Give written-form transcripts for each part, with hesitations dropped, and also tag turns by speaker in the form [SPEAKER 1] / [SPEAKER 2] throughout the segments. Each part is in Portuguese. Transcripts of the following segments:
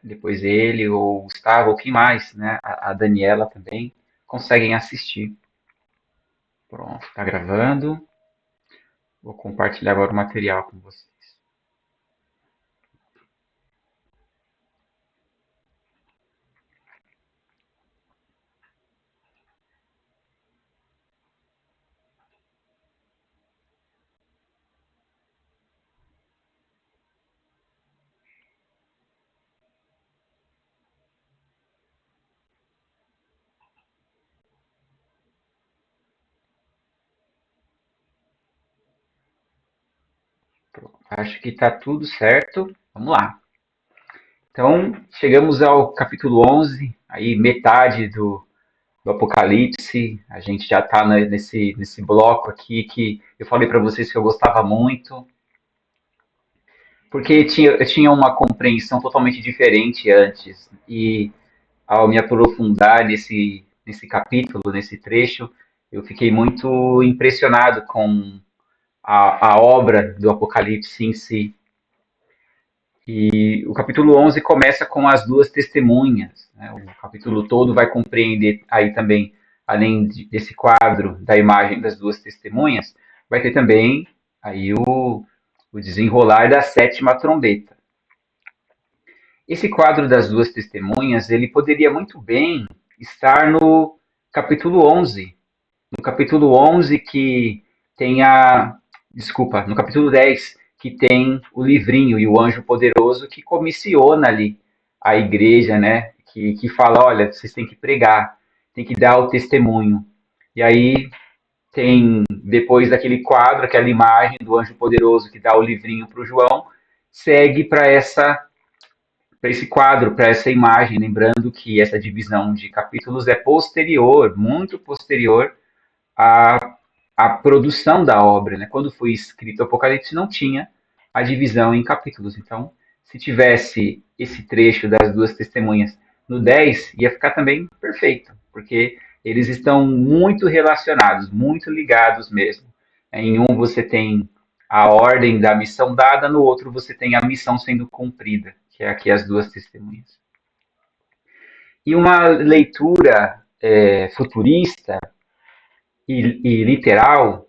[SPEAKER 1] depois ele, ou o Gustavo, ou quem mais, né? A Daniela também, conseguem assistir. Pronto, está gravando. Vou compartilhar agora o material com vocês. Pronto, acho que está tudo certo. Vamos lá. Então, chegamos ao capítulo 11, aí metade do Apocalipse. A gente já está nesse bloco aqui que eu falei para vocês que eu gostava muito, porque eu tinha uma compreensão totalmente diferente antes. E ao me aprofundar nesse capítulo, nesse trecho, eu fiquei muito impressionado com a obra do Apocalipse em si. E o capítulo 11 começa com as duas testemunhas, né? O capítulo todo vai compreender aí também, além desse quadro da imagem das duas testemunhas, vai ter também aí o desenrolar da sétima trombeta. Esse quadro das duas testemunhas, ele poderia muito bem estar no capítulo 11. No capítulo 11 que tem desculpa, no capítulo 10 que tem o livrinho e o anjo poderoso que comissiona ali a igreja, né? Que fala, olha, vocês têm que pregar, tem que dar o testemunho. E aí tem, depois daquele quadro, aquela imagem do anjo poderoso que dá o livrinho para o João, segue para esse quadro, para essa imagem, lembrando que essa divisão de capítulos é posterior, muito posterior à, à produção da obra. Né? Quando foi escrito o Apocalipse, não tinha a divisão em capítulos. Então, se tivesse esse trecho das duas testemunhas no 10, ia ficar também perfeito, porque eles estão muito relacionados, muito ligados mesmo. Em um você tem a ordem da missão dada, no outro você tem a missão sendo cumprida, que é aqui as duas testemunhas. E uma leitura futurista e literal,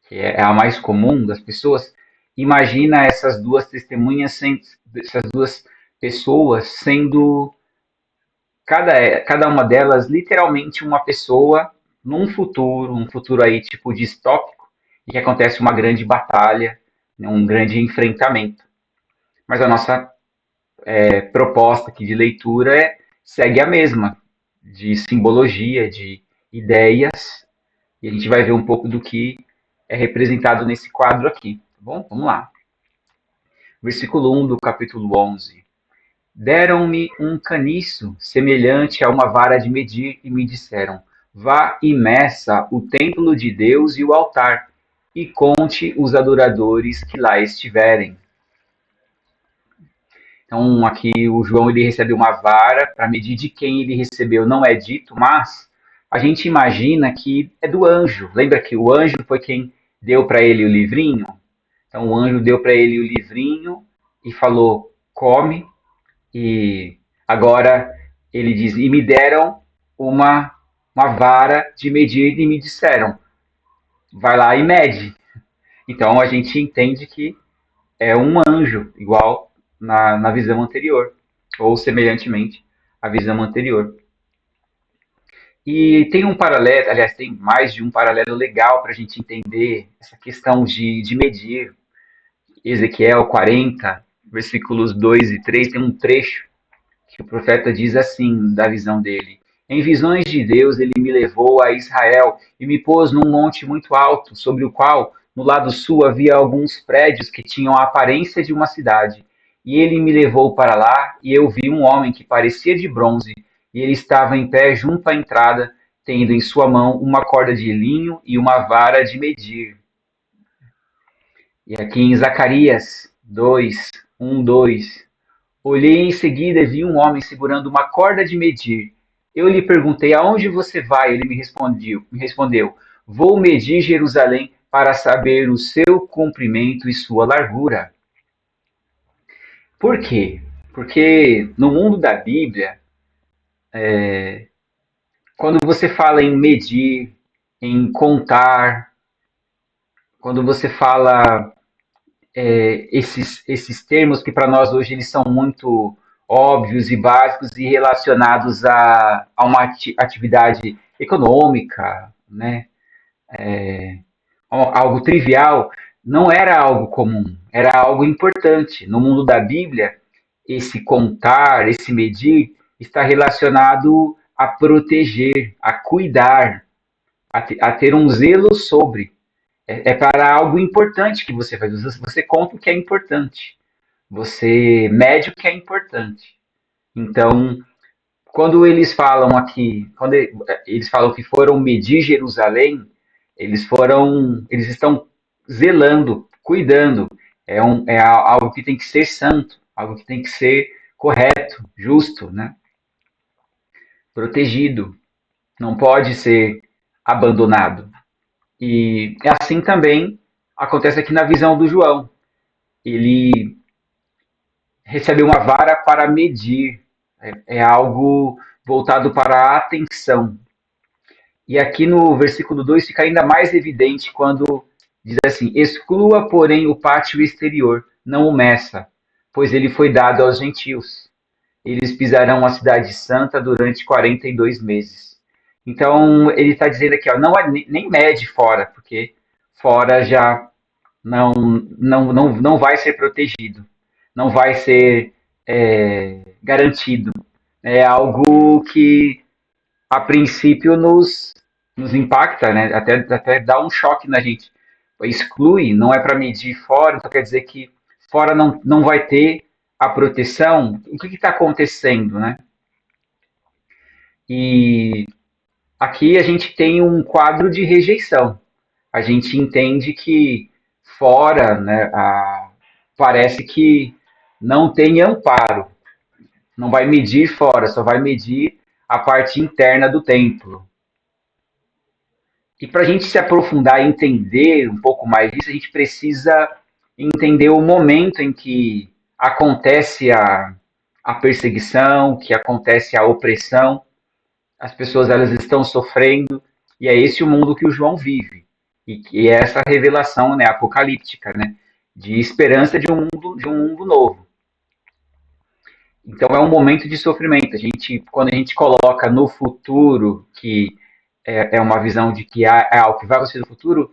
[SPEAKER 1] que é a mais comum das pessoas, imagina essas duas testemunhas, essas duas pessoas sendo cada uma delas literalmente uma pessoa num futuro, um futuro aí tipo distópico, e que acontece uma grande batalha, né, um grande enfrentamento. Mas a nossa proposta aqui de leitura segue a mesma, de simbologia, de ideias, e a gente vai ver um pouco do que é representado nesse quadro aqui. Tá bom? Vamos lá. Versículo 1 do capítulo 11. Deram-me um caniço semelhante a uma vara de medir e me disseram: vá e meça o templo de Deus e o altar, e conte os adoradores que lá estiverem. Então, aqui o João ele recebe uma vara para medir de quem ele recebeu, não é dito, mas a gente imagina que é do anjo. Lembra que o anjo foi quem deu para ele o livrinho? Então, o anjo deu para ele o livrinho e falou: come. E agora ele diz: e me deram uma vara de medir e me disseram: vai lá e mede. Então, a gente entende que é um anjo, igual na visão anterior, ou semelhantemente à visão anterior. E tem um paralelo, aliás, tem mais de um paralelo legal para a gente entender essa questão de medir. Ezequiel 40, versículos 2 e 3, tem um trecho que o profeta diz assim, da visão dele: em visões de Deus, ele me levou a Israel e me pôs num monte muito alto, sobre o qual, no lado sul, havia alguns prédios que tinham a aparência de uma cidade. E ele me levou para lá, e eu vi um homem que parecia de bronze, e ele estava em pé junto à entrada, tendo em sua mão uma corda de linho e uma vara de medir. E aqui em Zacarias 2, 2, olhei em seguida e vi um homem segurando uma corda de medir. Eu lhe perguntei: aonde você vai? Ele me respondeu: vou medir Jerusalém para saber o seu comprimento e sua largura. Por quê? Porque no mundo da Bíblia, quando você fala em medir, em contar, quando você fala esses termos que para nós hoje eles são muito óbvios e básicos e relacionados a uma atividade econômica, né? Algo trivial, não era algo comum, era algo importante. No mundo da Bíblia, esse contar, esse medir, está relacionado a proteger, a cuidar, a ter um zelo sobre. É para algo importante que você faz. Você conta o que é importante. Você mede o que é importante. Então, quando eles falam aqui, quando eles falam que foram medir Jerusalém, eles estão zelando, cuidando. É algo que tem que ser santo, algo que tem que ser correto, justo, né? Protegido. Não pode ser abandonado. E assim também acontece aqui na visão do João. Ele recebe uma vara para medir. É algo voltado para a atenção. E aqui no versículo 2 fica ainda mais evidente quando diz assim: exclua, porém, o pátio exterior, não o meça, pois ele foi dado aos gentios. Eles pisarão a cidade santa durante 42 meses. Então, ele está dizendo aqui, ó, não nem mede fora, porque fora já não vai ser protegido, não vai ser garantido. É algo que a princípio nos impacta, né? Até dá um choque na gente. Exclui, não é para medir fora, então quer dizer que fora não vai ter a proteção. O que está acontecendo, né? E aqui a gente tem um quadro de rejeição. A gente entende que fora, né, parece que não tem amparo. Não vai medir fora, só vai medir a parte interna do templo. E para a gente se aprofundar e entender um pouco mais disso, a gente precisa entender o momento em que acontece a perseguição, que acontece a opressão, as pessoas elas estão sofrendo, e é esse o mundo que o João vive. E que é essa revelação, né, apocalíptica, né, de esperança de um mundo novo. Então é um momento de sofrimento. Quando a gente coloca no futuro que é uma visão de que é algo que vai acontecer no futuro,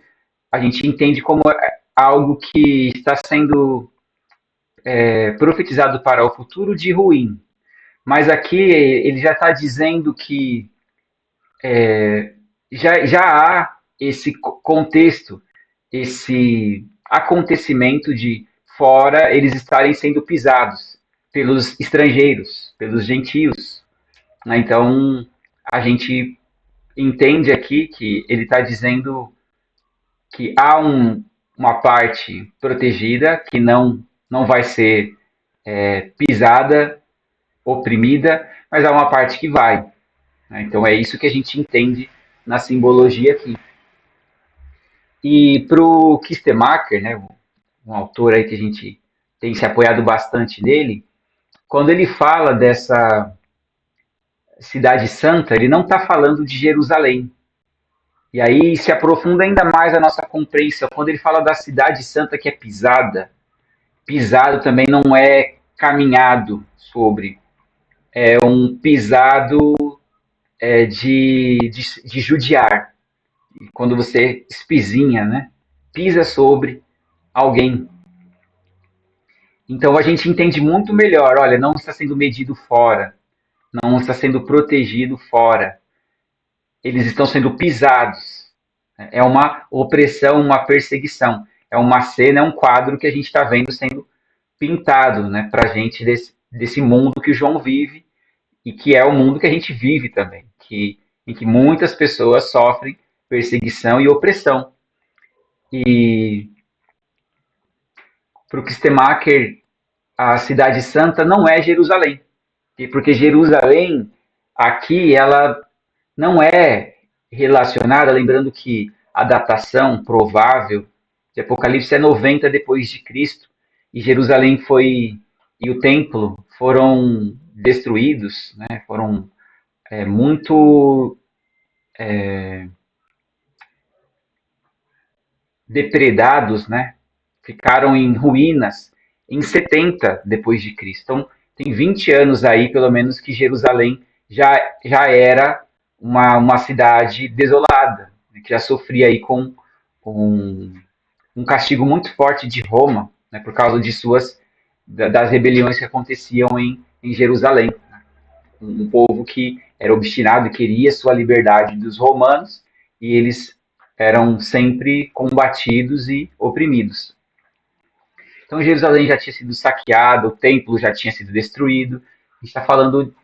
[SPEAKER 1] a gente entende como algo que está sendo profetizado para o futuro de ruim. Mas aqui ele já está dizendo que já há esse contexto, esse acontecimento de fora eles estarem sendo pisados pelos estrangeiros, pelos gentios. Né? Então, a gente entende aqui que ele está dizendo que há uma parte protegida que não vai ser pisada, oprimida, mas há uma parte que vai. Né? Então é isso que a gente entende na simbologia aqui. E para o Kistemacher, né, um autor aí que a gente tem se apoiado bastante nele, quando ele fala dessa cidade santa, ele não está falando de Jerusalém. E aí se aprofunda ainda mais a nossa compreensão. Quando ele fala da cidade santa que é pisada, pisado também não é caminhado sobre, é um pisado de judiar. Quando você espizinha, né? Pisa sobre alguém. Então a gente entende muito melhor, olha, não está sendo medido fora, não está sendo protegido fora. Eles estão sendo pisados. É uma opressão, uma perseguição. É uma cena, é um quadro que a gente está vendo sendo pintado, né, para a gente desse mundo que o João vive e que é o mundo que a gente vive também, em que muitas pessoas sofrem perseguição e opressão. E para o Kistemacher, a cidade santa não é Jerusalém, porque Jerusalém aqui ela não é relacionada, lembrando que a datação provável de Apocalipse é 90 depois de Cristo, e Jerusalém foi e o templo foram destruídos, né, foram muito depredados, né, ficaram em ruínas em 70 depois de Cristo. Então, tem 20 anos aí, pelo menos, que Jerusalém já era uma cidade desolada, né, que já sofria aí com um, um castigo muito forte de Roma, né, por causa de das rebeliões que aconteciam em Jerusalém. Um povo que era obstinado e queria sua liberdade dos romanos, e eles eram sempre combatidos e oprimidos. Então Jerusalém já tinha sido saqueada, o templo já tinha sido destruído. A gente está falando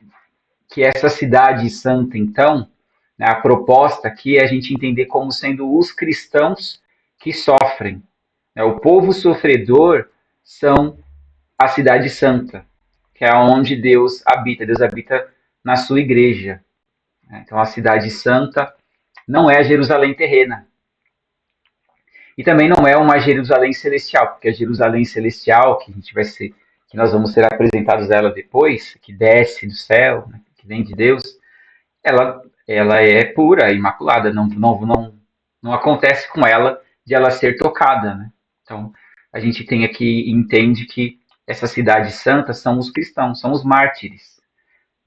[SPEAKER 1] que essa cidade santa, então, né, a proposta aqui é a gente entender como sendo os cristãos que sofrem. Né? O povo sofredor são a cidade santa, que é onde Deus habita. Deus habita na sua igreja. Né? Então a cidade santa não é a Jerusalém terrena. E também não é uma Jerusalém celestial, porque a Jerusalém celestial, que a gente vai ser, que nós vamos ser apresentados a ela depois, que desce do céu, né, que vem de Deus, ela é pura, imaculada, não acontece com ela de ela ser tocada, né? Então, a gente tem aqui, entende que essa cidade santa são os cristãos, são os mártires.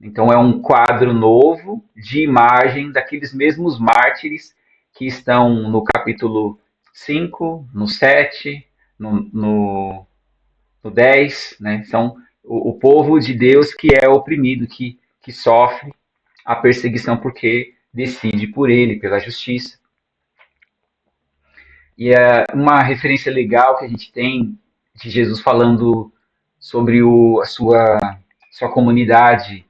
[SPEAKER 1] Então, é um quadro novo de imagem daqueles mesmos mártires que estão no capítulo 5, no 7, no 10, né? São o povo de Deus que é oprimido, que sofre a perseguição porque decide por ele, pela justiça. E é uma referência legal que a gente tem de Jesus falando sobre sua comunidade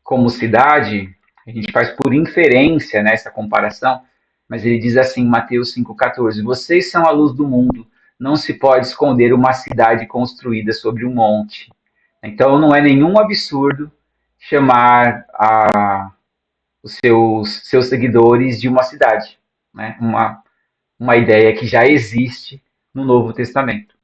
[SPEAKER 1] como cidade, a gente faz por inferência nessa comparação, mas ele diz assim em Mateus 5,14: Vocês são a luz do mundo, não se pode esconder uma cidade construída sobre um monte. Então não é nenhum absurdo chamar os seus seguidores de uma cidade, né? Uma ideia que já existe no Novo Testamento.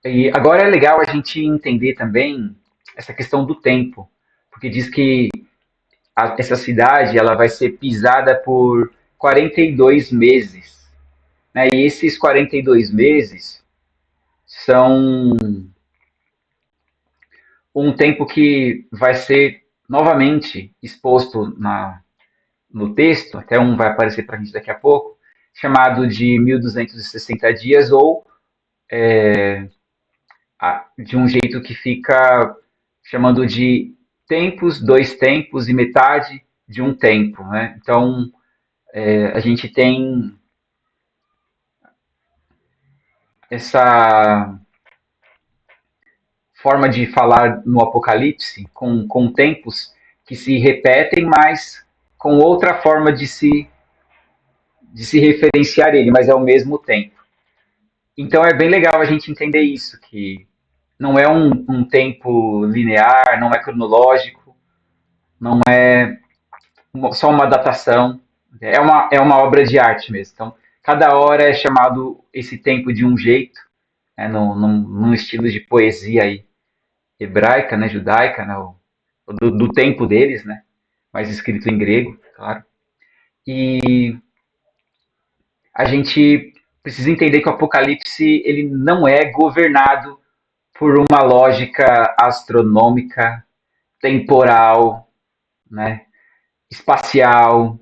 [SPEAKER 1] E agora é legal a gente entender também essa questão do tempo, porque diz que essa cidade ela vai ser pisada por 42 meses. Né? E esses 42 meses são um tempo que vai ser novamente exposto no texto, até um vai aparecer para a gente daqui a pouco, chamado de 1260 dias, ou de um jeito que fica chamando de tempos, dois tempos e metade de um tempo. Né? Então, a gente tem essa forma de falar no Apocalipse com tempos que se repetem, mas com outra forma de se referenciar ele, mas é o mesmo tempo. Então é bem legal a gente entender isso, que não é um tempo linear, não é cronológico, não é só uma datação, é uma obra de arte mesmo. Então, cada hora é chamado esse tempo de um jeito, né, num estilo de poesia aí, hebraica, né, judaica, né, do tempo deles, né, mas escrito em grego, claro. E a gente precisa entender que o Apocalipse ele não é governado por uma lógica astronômica, temporal, né, espacial.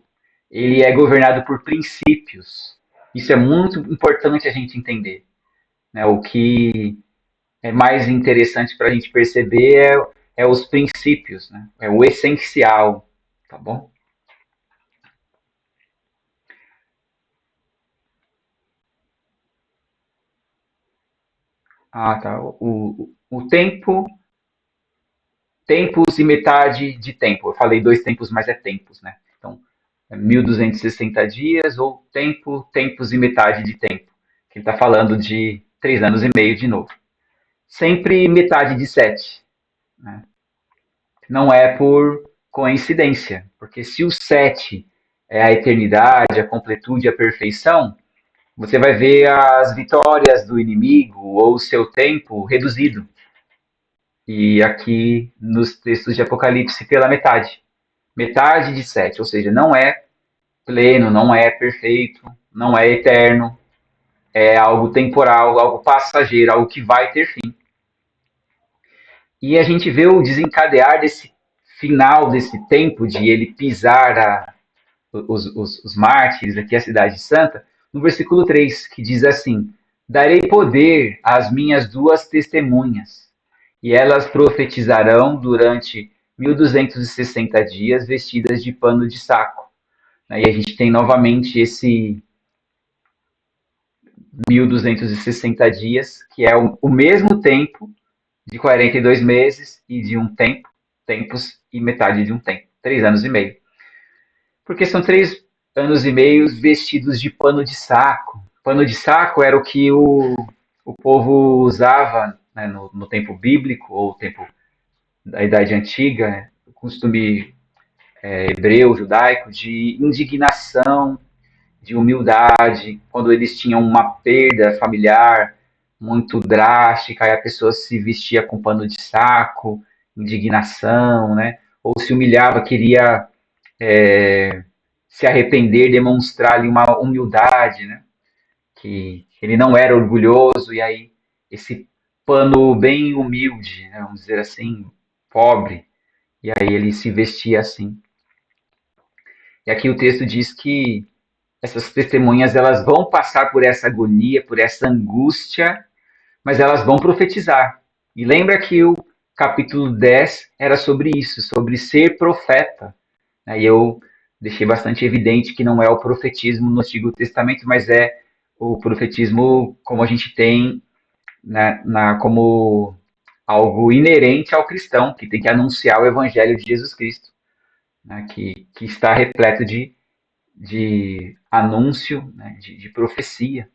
[SPEAKER 1] Ele é governado por princípios. Isso é muito importante a gente entender. Né? O que é mais interessante para a gente perceber é os princípios, né? É o essencial, tá bom? Ah, tá. O tempo, tempos e metade de tempo. Eu falei dois tempos, mas é tempos, né? Então, é 1260 dias ou tempo, tempos e metade de tempo. Que ele está falando de 3 anos e meio de novo. Sempre metade de 7. Né? Não é por coincidência, porque se o 7 é a eternidade, a completude, a perfeição, você vai ver as vitórias do inimigo ou o seu tempo reduzido. E aqui nos textos de Apocalipse pela metade. Metade de 7, ou seja, não é pleno, não é perfeito, não é eterno, é algo temporal, algo passageiro, algo que vai ter fim. E a gente vê o desencadear desse final desse tempo de ele pisar os mártires, aqui a cidade santa, no versículo 3, que diz assim: Darei poder às minhas duas testemunhas, e elas profetizarão durante 1260 dias vestidas de pano de saco. E a gente tem novamente esse 1260 dias, que é o mesmo tempo de 42 meses e de um tempo, tempos e metade de um tempo, 3 anos e meio. Porque são 3 anos e meio vestidos de pano de saco. Pano de saco era o que o povo usava, né, no tempo bíblico ou tempo da Idade Antiga, né, o costume hebreu, judaico, de indignação, de humildade, quando eles tinham uma perda familiar muito drástica, aí a pessoa se vestia com pano de saco, indignação, né? Ou se humilhava, queria se arrepender, demonstrar ali uma humildade, né? Que ele não era orgulhoso, e aí esse pano bem humilde, né? Vamos dizer assim, pobre, e aí ele se vestia assim. E aqui o texto diz que essas testemunhas elas vão passar por essa agonia, por essa angústia, mas elas vão profetizar. E lembra que o capítulo 10 era sobre isso, sobre ser profeta. E eu deixei bastante evidente que não é o profetismo no Antigo Testamento, mas é o profetismo como a gente tem, né, como algo inerente ao cristão, que tem que anunciar o evangelho de Jesus Cristo, né, que está repleto de anúncio, né, de profecia.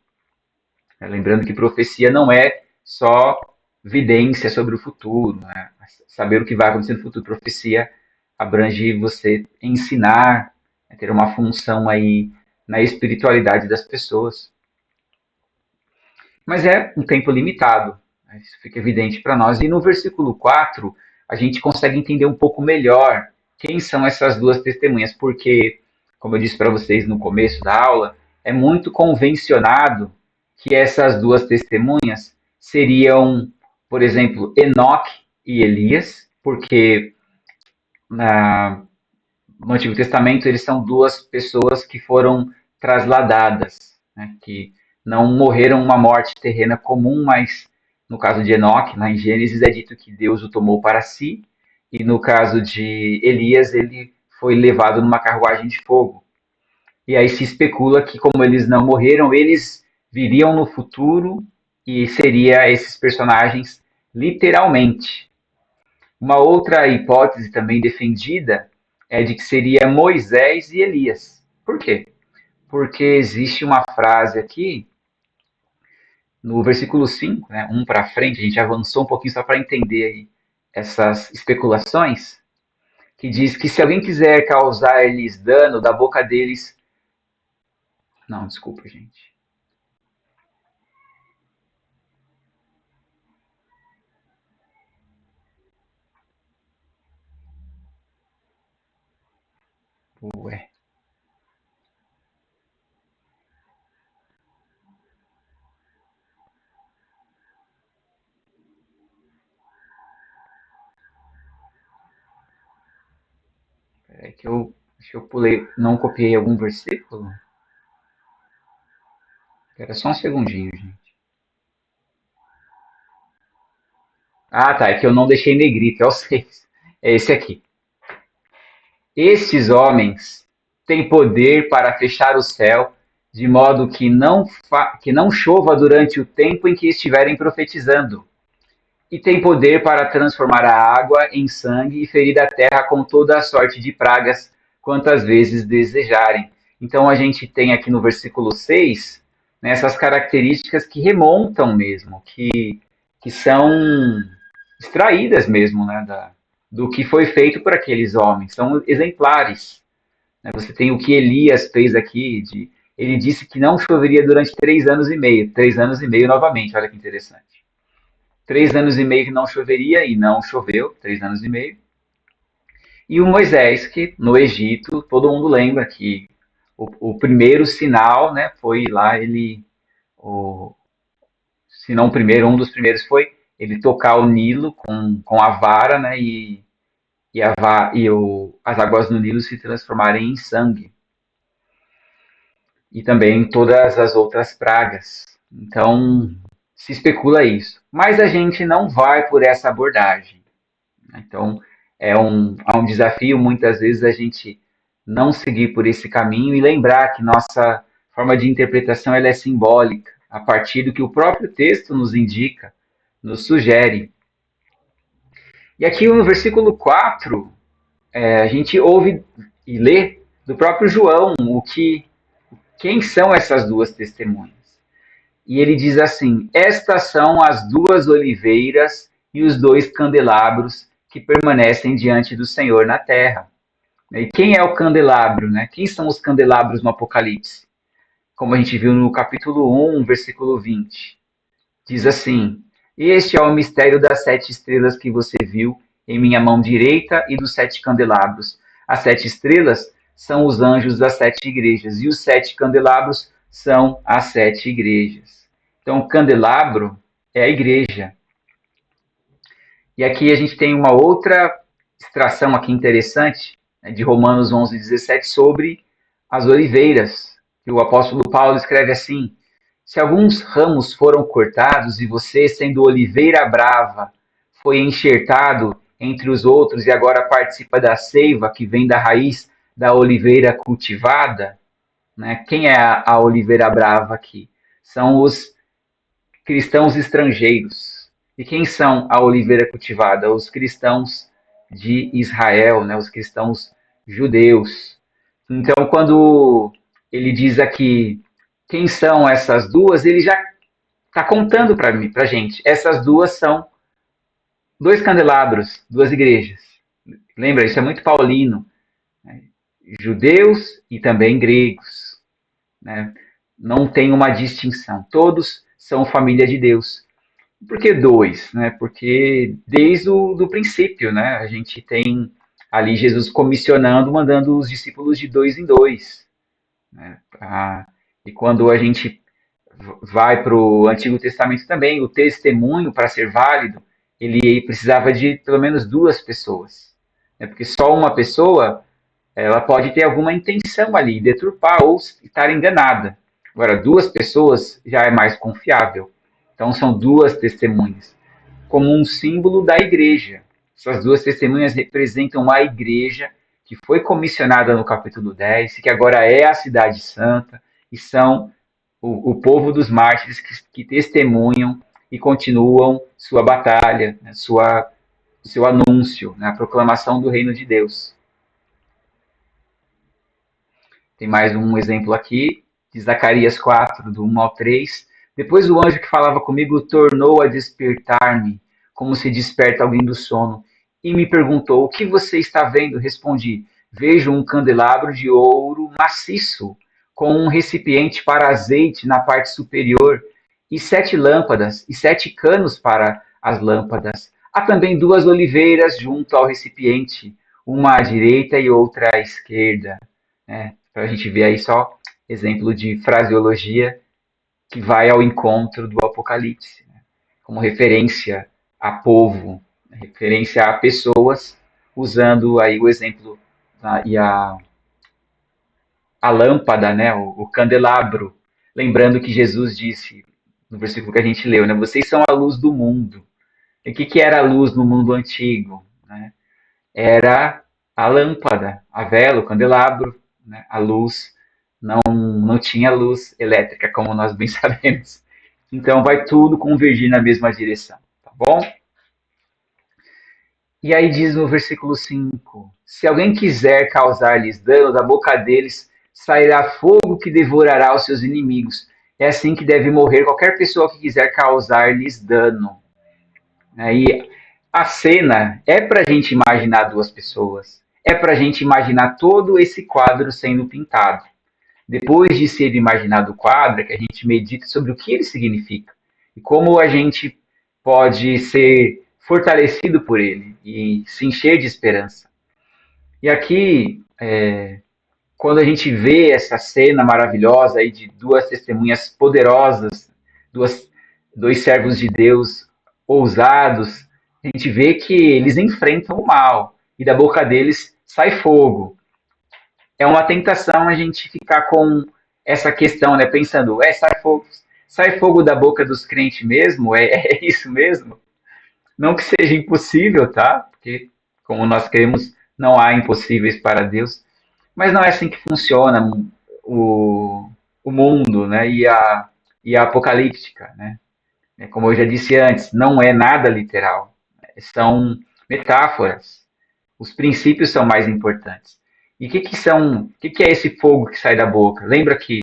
[SPEAKER 1] Lembrando que profecia não é só vidência sobre o futuro, né? Saber o que vai acontecer no futuro. Profecia abrange você ensinar, né, ter uma função aí na espiritualidade das pessoas. Mas é um tempo limitado, né? Isso fica evidente para nós. E no versículo 4, a gente consegue entender um pouco melhor quem são essas duas testemunhas, porque, como eu disse para vocês no começo da aula, é muito convencionado que essas duas testemunhas seriam, por exemplo, Enoque e Elias, porque no Antigo Testamento eles são duas pessoas que foram trasladadas, né, que não morreram uma morte terrena comum, mas no caso de Enoque, lá em Gênesis, é dito que Deus o tomou para si, e no caso de Elias, ele foi levado numa carruagem de fogo. E aí se especula que, como eles não morreram, eles viriam no futuro e seria esses personagens literalmente. Uma outra hipótese também defendida é de que seria Moisés e Elias. Por quê? Porque existe uma frase aqui no versículo 5, né, um para frente, a gente avançou um pouquinho só para entender aí essas especulações, que diz que se alguém quiser causar-lhes dano, da boca deles. Não, desculpa, gente. Ué. É que eu acho que eu pulei, não copiei algum versículo. Era só um segundinho, gente. Ah, tá, é que eu não deixei negrito, é o 6. É esse aqui. Estes homens têm poder para fechar o céu, de modo que não chova durante o tempo em que estiverem profetizando. E tem poder para transformar a água em sangue e ferir a terra com toda a sorte de pragas, quantas vezes desejarem. Então a gente tem aqui no versículo 6, né, essas características que remontam mesmo, que são extraídas mesmo, né, do que foi feito por aqueles homens, são exemplares. Né? Você tem o que Elias fez aqui, de ele disse que não choveria durante 3 anos e meio. 3 anos e meio novamente, olha que interessante. 3 anos e meio que não choveria e não choveu, 3 anos e meio. E o Moisés, que no Egito, todo mundo lembra que o primeiro sinal, né, foi lá o, se não o primeiro, um dos primeiros foi ele tocar o Nilo com a vara, né, as águas do Nilo se transformarem em sangue. E também todas as outras pragas. Então, se especula isso. Mas a gente não vai por essa abordagem. Então, é um desafio muitas vezes a gente não seguir por esse caminho e lembrar que nossa forma de interpretação ela é simbólica, a partir do que o próprio texto nos indica, nos sugere. E aqui no versículo 4, a gente ouve e lê do próprio João quem são essas duas testemunhas. E ele diz assim: estas são as duas oliveiras e os dois candelabros que permanecem diante do Senhor na terra. E quem é o candelabro? Né? Quem são os candelabros no Apocalipse? Como a gente viu no capítulo 1, versículo 20. Diz assim: este é o mistério das 7 estrelas que você viu em minha mão direita e dos 7 candelabros. As 7 estrelas são os anjos das 7 igrejas, e os 7 candelabros são as 7 igrejas. Então, o candelabro é a igreja. E aqui a gente tem uma outra extração aqui interessante, né, de Romanos 11:17, sobre as oliveiras. Que o apóstolo Paulo escreve assim: se alguns ramos foram cortados e você, sendo oliveira brava, foi enxertado entre os outros e agora participa da seiva que vem da raiz da oliveira cultivada, né? Quem é a oliveira brava aqui? São os cristãos estrangeiros. E quem são a oliveira cultivada? Os cristãos de Israel, né? Os cristãos judeus. Então, quando ele diz aqui quem são essas duas, ele já está contando para mim, para gente. Essas duas são 2 candelabros, 2 igrejas. Lembra? Isso é muito paulino. Né? Judeus e também gregos. Né? Não tem uma distinção. Todos são família de Deus. Por que 2? Né? Porque desde o do princípio, né? A gente tem ali Jesus comissionando, mandando os discípulos de 2 em 2. Né? E quando a gente vai para o Antigo Testamento também, o testemunho, para ser válido, ele precisava de pelo menos 2 pessoas. Né? Porque só uma pessoa, ela pode ter alguma intenção ali, deturpar ou estar enganada. Agora, 2 pessoas já é mais confiável. Então, são 2 testemunhas, como um símbolo da igreja. Essas 2 testemunhas representam a igreja que foi comissionada no capítulo 10, que agora é a cidade santa, e são o povo dos mártires que testemunham e continuam sua batalha, né, seu anúncio, né, a proclamação do reino de Deus. Tem mais um exemplo aqui, de Zacarias 4, do 1 ao 3. Depois o anjo que falava comigo tornou a despertar-me, como se desperta alguém do sono, e me perguntou: o que você está vendo? Respondi: vejo um candelabro de ouro maciço, com um recipiente para azeite na parte superior, e 7 lâmpadas, e 7 canos para as lâmpadas. Há também 2 oliveiras junto ao recipiente, uma à direita e outra à esquerda. Para a gente ver aí só exemplo de fraseologia que vai ao encontro do Apocalipse, né? Como referência a povo, referência a pessoas, usando aí o exemplo e a lâmpada, né? O candelabro. Lembrando que Jesus disse, no versículo que a gente leu, né? Vocês são a luz do mundo. E o que era a luz no mundo antigo? Né? Era a lâmpada, a vela, o candelabro, né? A luz. Não tinha luz elétrica, como nós bem sabemos. Então vai tudo convergir na mesma direção, tá bom? E aí diz no versículo 5: se alguém quiser causar-lhes dano, da boca deles sairá fogo que devorará os seus inimigos. É assim que deve morrer qualquer pessoa que quiser causar-lhes dano. Aí a cena é para a gente imaginar 2 pessoas, é para a gente imaginar todo esse quadro sendo pintado. depois de ser imaginado o quadro, é que a gente medita sobre o que ele significa e como a gente pode ser fortalecido por ele e se encher de esperança. E aqui, quando a gente vê essa cena maravilhosa aí de duas testemunhas poderosas, duas, dois servos de Deus ousados, a gente vê que eles enfrentam o mal e da boca deles sai fogo. É uma tentação a gente ficar com essa questão, né? Pensando, sai fogo da boca dos crentes mesmo? É isso mesmo? Não que seja impossível, tá? Porque, como nós cremos, não há impossíveis para Deus. Mas não é assim que funciona o, o mundo, né? E a apocalíptica, né? Como eu já disse antes, não é nada literal. São metáforas. Os princípios são mais importantes. E o que é esse fogo que sai da boca? Lembra que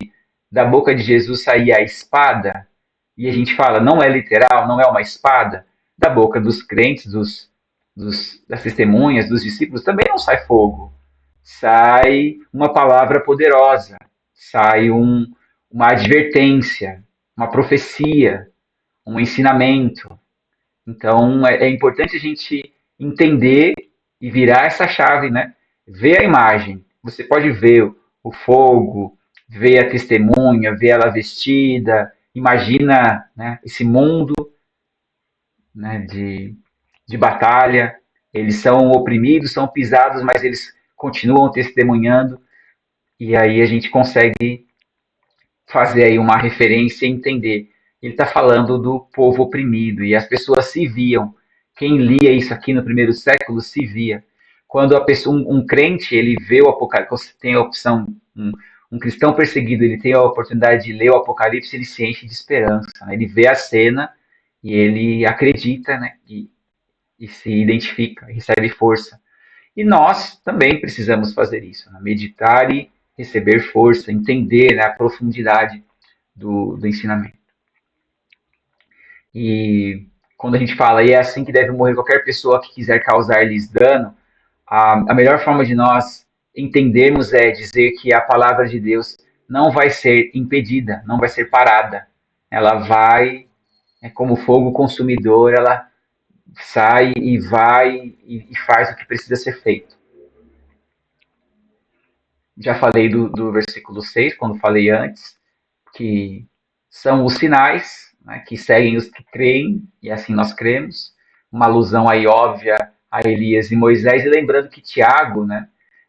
[SPEAKER 1] da boca de Jesus saía a espada? E a gente fala, não é literal, não é uma espada. Da boca dos crentes, das testemunhas, dos discípulos, também não sai fogo. Sai uma palavra poderosa, sai uma advertência, uma profecia, um ensinamento. Então é importante a gente entender e virar essa chave, né? Ver a imagem. Você pode ver o fogo, ver a testemunha, ver ela vestida. Imagina, né, esse mundo, né, de batalha. Eles são oprimidos, são pisados, mas eles continuam testemunhando. E aí a gente consegue fazer aí uma referência e entender. Ele está falando do povo oprimido e as pessoas se viam. Quem lia isso aqui no primeiro século se via. Quando a pessoa, um crente, ele vê o Apocalipse, você tem a opção, um cristão perseguido, ele tem a oportunidade de ler o Apocalipse, ele se enche de esperança. Né? Ele vê a cena e ele acredita, né? E se identifica, recebe força. E nós também precisamos fazer isso, né? Meditar e receber força, entender, né, a profundidade do ensinamento. E quando a gente fala, e é assim que deve morrer qualquer pessoa que quiser causar-lhes dano, a melhor forma de nós entendermos é dizer que a palavra de Deus não vai ser impedida, não vai ser parada. Ela vai, como fogo consumidor, ela sai e vai e faz o que precisa ser feito. Já falei do versículo 6, quando falei antes, que são os sinais, né, que seguem os que creem, e assim nós cremos. Uma alusão aí óbvia a Elias e Moisés, e lembrando que Tiago, né,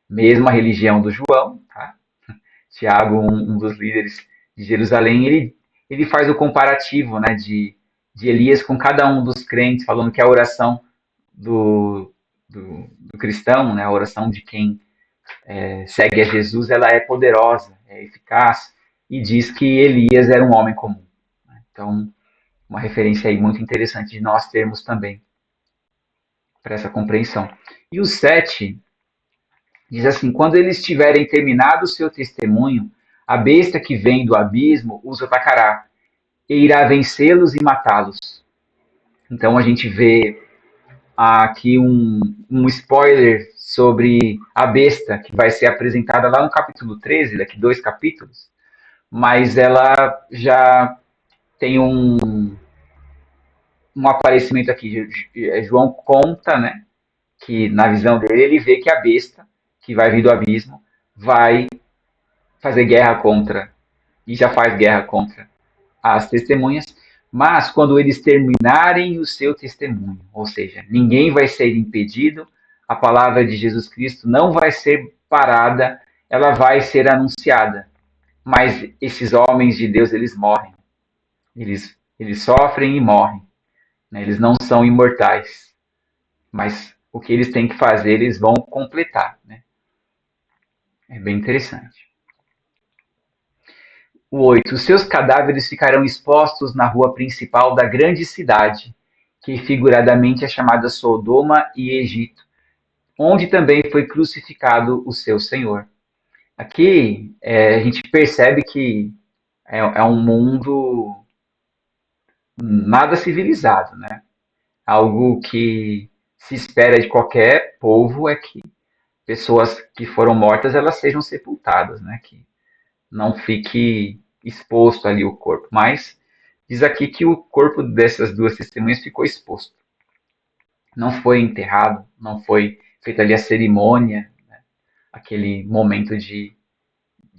[SPEAKER 1] mesma religião do João, tá? Tiago, um dos líderes de Jerusalém, ele faz o comparativo, né, de Elias com cada um dos crentes, falando que a oração do cristão, né, a oração de quem segue a Jesus, ela é poderosa, é eficaz, e diz que Elias era um homem comum. Então, uma referência aí muito interessante de nós termos também para essa compreensão. E o 7 diz assim: quando eles tiverem terminado o seu testemunho, a besta que vem do abismo os atacará, e irá vencê-los e matá-los. Então a gente vê aqui um spoiler sobre a besta que vai ser apresentada lá no capítulo 13, daqui 2 capítulos, mas ela já tem um aparecimento aqui. João conta, né, que na visão dele ele vê que a besta que vai vir do abismo vai fazer guerra contra, e já faz guerra contra as testemunhas, mas quando eles terminarem o seu testemunho, ou seja, ninguém vai ser impedido, a palavra de Jesus Cristo não vai ser parada, ela vai ser anunciada. Mas esses homens de Deus, eles morrem. Eles sofrem e morrem. Né? Eles não são imortais. Mas o que eles têm que fazer, eles vão completar. Né? É bem interessante. O 8. Os seus cadáveres ficarão expostos na rua principal da grande cidade, que figuradamente é chamada Sodoma e Egito, onde também foi crucificado o seu Senhor. Aqui a gente percebe que é um mundo nada civilizado, né? Algo que se espera de qualquer povo é que pessoas que foram mortas elas sejam sepultadas, né? Que não fique exposto ali o corpo. Mas diz aqui que o corpo dessas duas testemunhas ficou exposto. Não foi enterrado, não foi feita ali a cerimônia, aquele momento de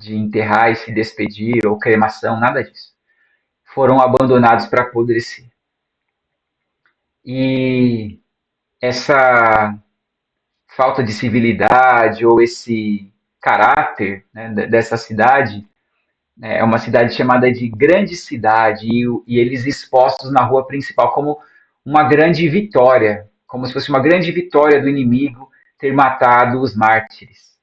[SPEAKER 1] enterrar e se despedir, ou cremação, nada disso. Foram abandonados para apodrecer. E essa falta de civilidade ou esse caráter, né, dessa cidade, né, é uma cidade chamada de grande cidade e eles expostos na rua principal como uma grande vitória, como se fosse uma grande vitória do inimigo ter matado os mártires.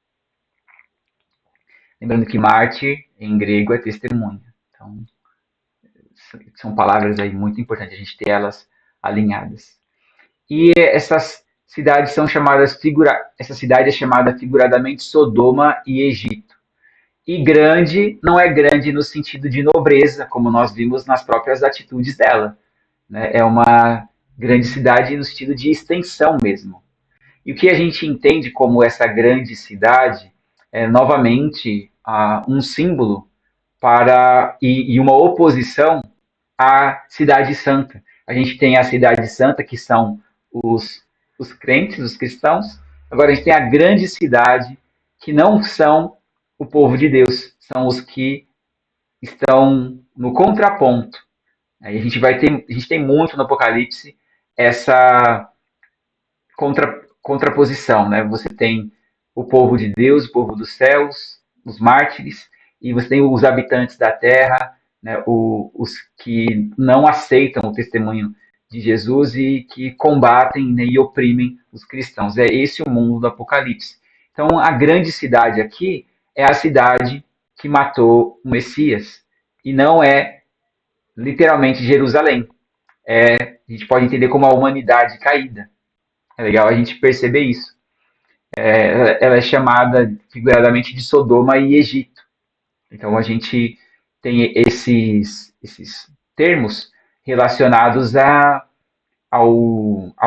[SPEAKER 1] Lembrando que mártir em grego é testemunha. Então, são palavras aí muito importantes a gente ter elas alinhadas. E essas cidades são chamadas essa cidade é chamada figuradamente Sodoma e Egito. E grande não é grande no sentido de nobreza, como nós vimos nas próprias atitudes dela, né? É uma grande cidade no sentido de extensão mesmo. E o que a gente entende como essa grande cidade é novamente um símbolo para e uma oposição à cidade santa. A gente tem a cidade santa, que são os, os crentes, os cristãos. Agora a gente tem a grande cidade, que não são o povo de Deus, são os que estão no contraponto. Aí a gente tem muito no Apocalipse essa contraposição, né? Você tem o povo de Deus, o povo dos céus, os mártires, e você tem os habitantes da terra, né? Os que não aceitam o testemunho de Jesus e que combatem, né, e oprimem os cristãos. É esse o mundo do Apocalipse. Então, a grande cidade aqui é a cidade que matou o Messias, e não é literalmente Jerusalém. A gente pode entender como a humanidade caída. É legal a gente perceber isso. Ela é chamada figuradamente de Sodoma e Egito. Então a gente tem esses termos relacionados à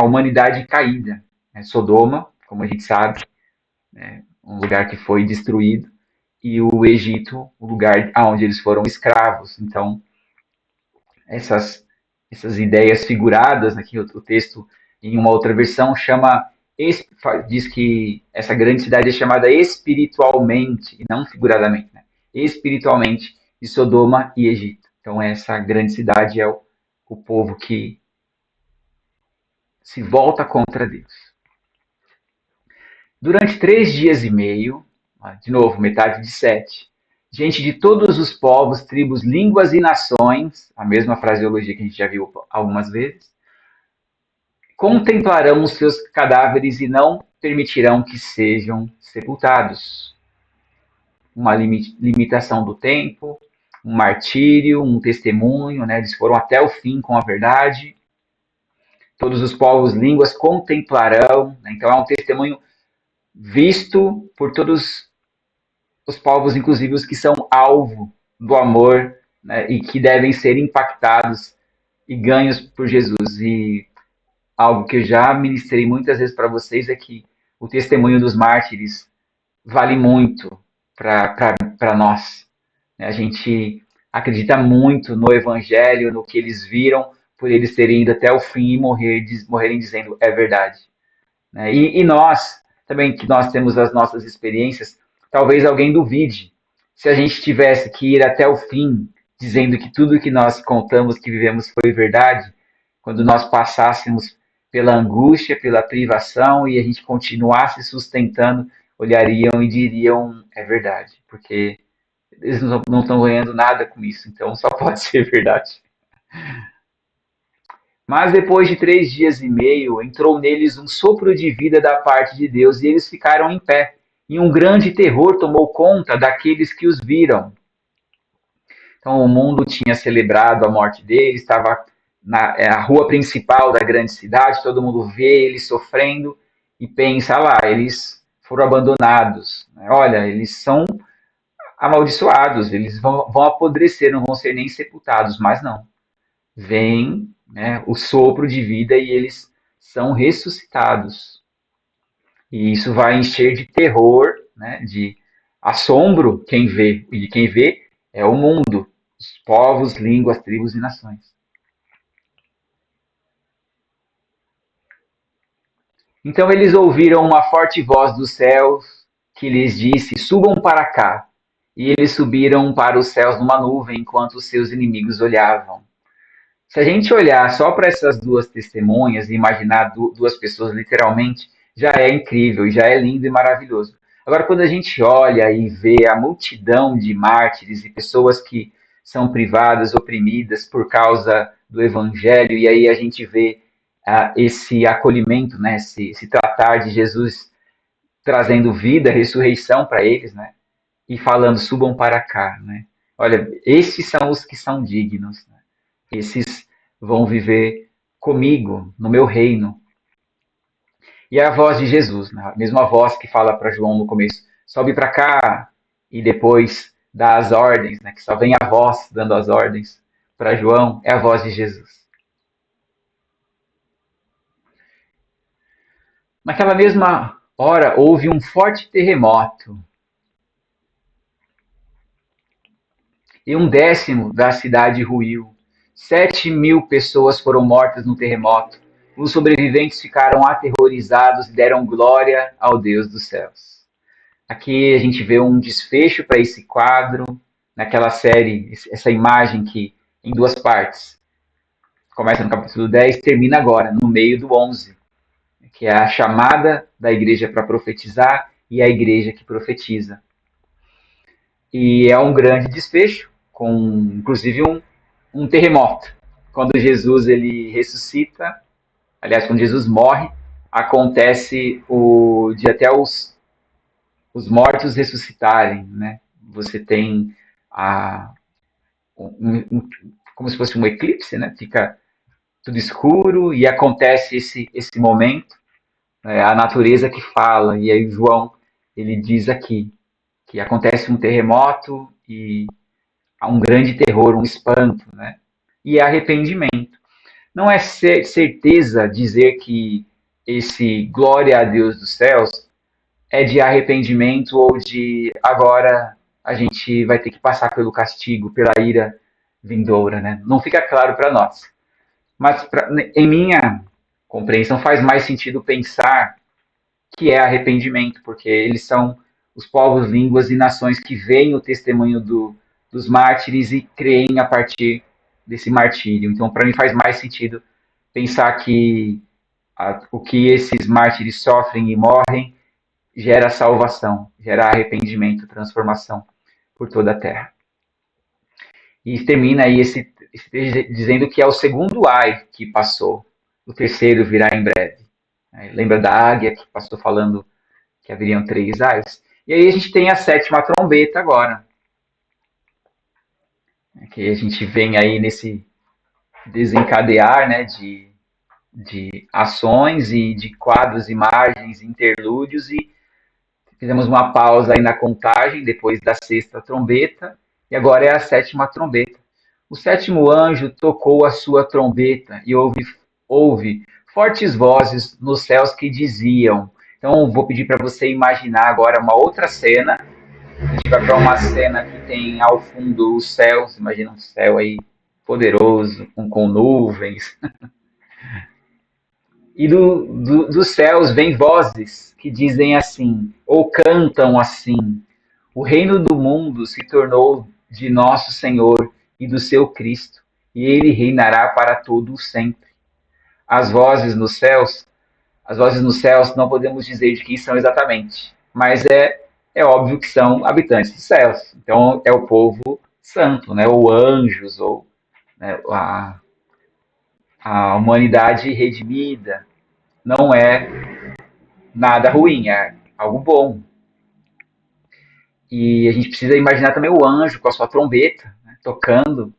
[SPEAKER 1] humanidade caída. Sodoma, como a gente sabe, um lugar que foi destruído, e o Egito, o lugar onde eles foram escravos. Então, essas, essas ideias figuradas, aqui o texto em uma outra versão chama, diz que essa grande cidade é chamada espiritualmente, e não figuradamente, né? Espiritualmente, de Sodoma e Egito. Então essa grande cidade é o povo que se volta contra Deus. Durante 3 dias e meio, de novo, metade de 7, gente de todos os povos, tribos, línguas e nações, a mesma fraseologia que a gente já viu algumas vezes, contemplarão os seus cadáveres e não permitirão que sejam sepultados. Uma limitação do tempo, um martírio, um testemunho, né? Eles foram até o fim com a verdade. Todos os povos, línguas contemplarão, né? Então é um testemunho visto por todos os povos, inclusive os que são alvo do amor, né? E que devem ser impactados e ganhos por Jesus. E algo que eu já ministrei muitas vezes para vocês é que o testemunho dos mártires vale muito para nós. A gente acredita muito no Evangelho, no que eles viram, por eles terem ido até o fim e morrerem dizendo é verdade. E nós, também que nós temos as nossas experiências, talvez alguém duvide. Se a gente tivesse que ir até o fim, dizendo que tudo que nós contamos, que vivemos, foi verdade, quando nós passássemos pela angústia, pela privação e a gente continuasse sustentando, olhariam e diriam é verdade, porque eles não estão ganhando nada com isso, então só pode ser verdade. Mas depois de 3 dias e meio, entrou neles um sopro de vida da parte de Deus e eles ficaram em pé. E um grande terror tomou conta daqueles que os viram. Então o mundo tinha celebrado a morte deles, estava na rua principal da grande cidade, todo mundo vê eles sofrendo e pensa, lá, eles foram abandonados. Olha, eles são amaldiçoados, eles vão apodrecer, não vão ser nem sepultados, mas não. Vem, né, o sopro de vida e eles são ressuscitados. E isso vai encher de terror, né, Assombro quem vê, e quem vê é o mundo, os povos, línguas, tribos e nações. Então eles ouviram uma forte voz dos céus que lhes disse: Subam para cá. E eles subiram para os céus numa nuvem enquanto os seus inimigos olhavam. Se a gente olhar só para essas duas testemunhas e imaginar duas pessoas literalmente, já é incrível, já é lindo e maravilhoso. Agora, quando a gente olha e vê a multidão de mártires e pessoas que são privadas, oprimidas por causa do evangelho, e aí a gente vê esse acolhimento, né, esse tratar de Jesus trazendo vida, ressurreição para eles, né, e falando, subam para cá, né. Olha, esses são os que são dignos, né? Esses vão viver comigo, no meu reino. E é a voz de Jesus, né? A mesma voz que fala para João no começo, sobe para cá, e depois dá as ordens, né? Que só vem a voz dando as ordens para João, é a voz de Jesus. Naquela mesma hora houve um forte terremoto, e um décimo da cidade ruiu. 7.000 pessoas foram mortas no terremoto. Os sobreviventes ficaram aterrorizados e deram glória ao Deus dos céus. Aqui a gente vê um desfecho para esse quadro, naquela série, essa imagem que em duas partes. Começa no capítulo 10, termina agora, no meio do 11, que é a chamada da igreja para profetizar e a igreja que profetiza. E é um grande desfecho, com inclusive um terremoto. Quando Jesus ele ressuscita, aliás, quando Jesus morre, acontece o de até os mortos ressuscitarem, né? Você tem a, como se fosse um eclipse, né? Fica tudo escuro e acontece esse momento, né? A natureza que fala, e aí João ele diz aqui que acontece um terremoto e há um grande terror, um espanto, né? E arrependimento. Não é certeza dizer que esse glória a Deus dos céus é de arrependimento ou de agora a gente vai ter que passar pelo castigo, pela ira vindoura, né? Não fica claro para nós. Mas em minha compreensão faz mais sentido pensar que é arrependimento, porque eles são os povos, línguas e nações que veem o testemunho dos mártires e creem a partir desse martírio. Então, para mim faz mais sentido pensar que o que esses mártires sofrem e morrem gera salvação, gera arrependimento, transformação por toda a terra. E termina aí esse texto dizendo que é o segundo ai que passou, o terceiro virá em breve. Lembra da águia que passou falando que haveriam três ais? E aí a gente tem a sétima trombeta agora, que a gente vem aí nesse desencadear, né, de ações e de quadros, imagens, interlúdios, e fizemos uma pausa aí na contagem depois da sexta trombeta, e agora é a sétima trombeta. O sétimo anjo tocou a sua trombeta e houve fortes vozes nos céus que diziam. Então, vou pedir para você imaginar agora uma outra cena. A gente vai para uma cena que tem ao fundo os céus. Imagina um céu aí poderoso, com nuvens. E dos céus vem vozes que dizem assim, ou cantam assim: O reino do mundo se tornou de nosso Senhor e do seu Cristo, e ele reinará para todo o sempre. As vozes nos céus, as vozes nos céus não podemos dizer de quem são exatamente, mas é óbvio que são habitantes dos céus. Então é o povo santo, né? Ou anjos, ou né, a humanidade redimida. Não é nada ruim, é algo bom. E a gente precisa imaginar também o anjo com a sua trombeta, né, tocando.